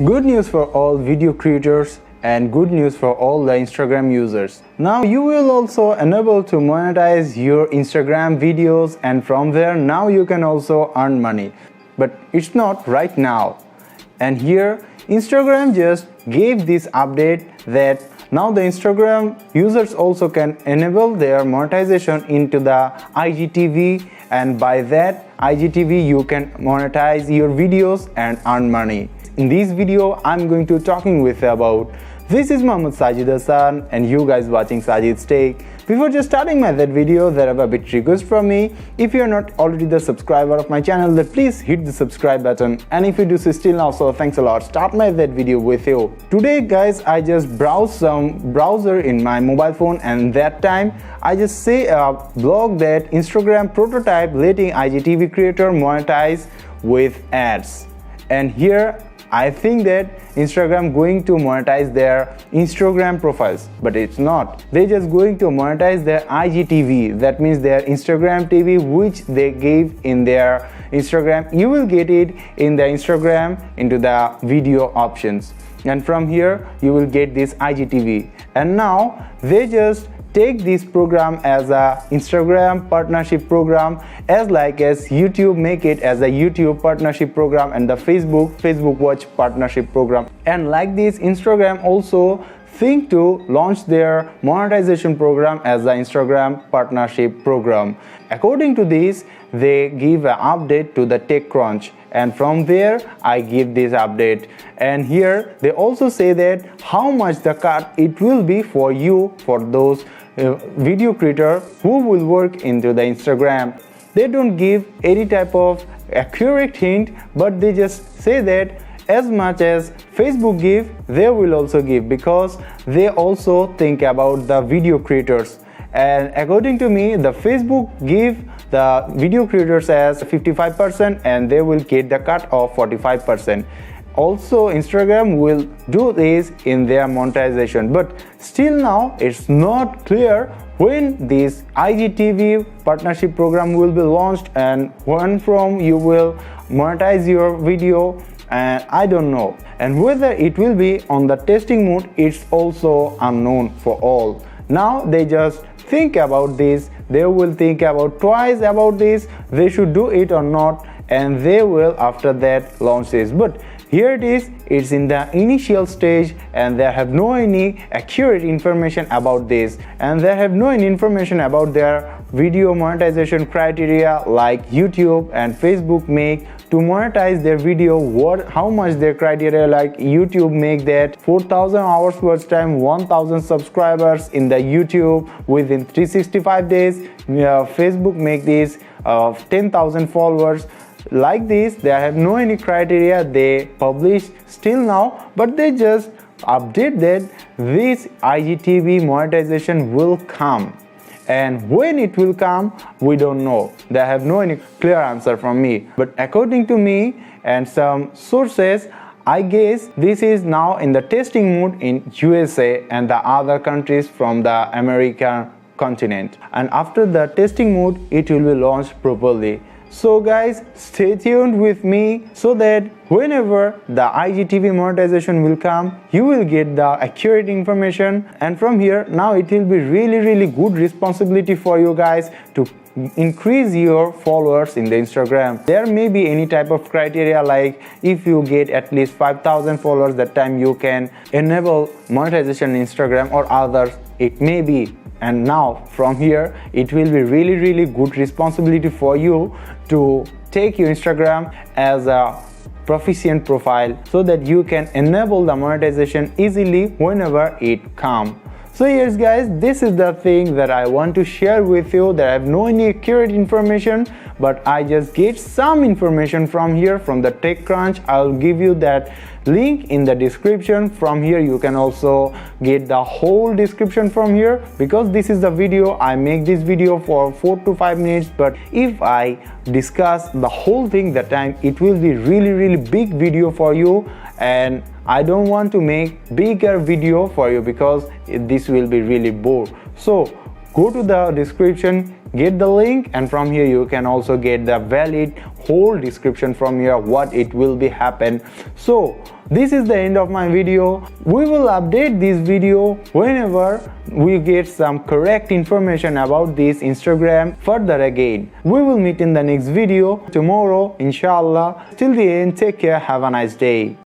Good news for all video creators and good news for all the Instagram users. Now you will also enable to monetize your Instagram videos, and from there now you can also earn money. But it's not right now. And here Instagram just gave this update that now the Instagram users also can enable their monetization into the IGTV, and by that IGTV you can monetize your videos and earn money. In this video I'm going to talking with about this is Sajidz and you guys watching Sajidz Take. Before just starting my that video, there are a bit request from me. If you are not already the subscriber of my channel, then please hit the subscribe button, and if you do so still now, so thanks a lot. Start my that video with you. Today guys, I just browse some browser in my mobile phone, and that time I just say a blog that Instagram prototype letting IGTV creator monetize with ads. And here I think that Instagram going to monetize their Instagram profiles, but it's not. They just going to monetize their IGTV. That means their Instagram TV, which they gave in their Instagram. You will get it in the Instagram into the video options, and from here you will get this IGTV. And now they just take this program as a Instagram partnership program, as YouTube make it as a YouTube partnership program, and the Facebook Watch partnership program. And like this, Instagram also think to launch their monetization program as the Instagram partnership program. According to this, they give an update to the TechCrunch, and from there I give this update. And here they also say that how much the cut it will be for you, for those video creator who will work into the Instagram. They don't give any type of accurate hint, but they just say that as much as Facebook give, they will also give, because they also think about the video creators. And according to me, the Facebook give the video creators as 55% and they will get the cut of 45%. Also Instagram will do this in their monetization, but still now it's not clear when this IGTV partnership program will be launched and when from you will monetize your video, and I don't know. And whether it will be on the testing mode, it's also unknown for all. Now they just think about this, they will think about twice about this, they should do it or not, and they will after that launch this. But here it is, it's in the initial stage, and they have no any accurate information about this, and they have no any information about their video monetization criteria like YouTube and Facebook make to monetize their video. How much their criteria, like YouTube make that 4,000 hours watch time, 1,000 subscribers in the YouTube within 365 days. Facebook make this 10,000 followers. Like this, they have no any criteria they publish still now, but they just update that this IGTV monetization will come, and when it will come we don't know. They have no any clear answer from me, but according to me and some sources, I guess this is now in the testing mode in USA and the other countries from the American continent, and after the testing mode it will be launched properly. So guys, stay tuned with me so that whenever the IGTV monetization will come, you will get the accurate information. And from here now it will be really good responsibility for you guys to increase your followers in the Instagram. There may be any type of criteria, like if you get at least 5,000 followers, that time you can enable monetization in Instagram, or others it may be. And now from here it will be really good responsibility for you to take your Instagram as a proficient profile so that you can enable the monetization easily whenever it comes. So yes guys, this is the thing that I want to share with you, that I have no any accurate information, but I just get some information from here from the TechCrunch. I'll give you that link in the description. From here you can also get the whole description from here, because this is the video. I make this video for 4 to 5 minutes, but if I discuss the whole thing, that time it will be really big video for you, and I don't want to make bigger video for you because this will be really bored. So go to the description, get the link, and from here you can also get the valid whole description from here what it will be happen. So This is the end of my video. We will update this video whenever we get some correct information about this Instagram further again. We will meet in the next video tomorrow, inshallah. Till the end, take care, have a nice day.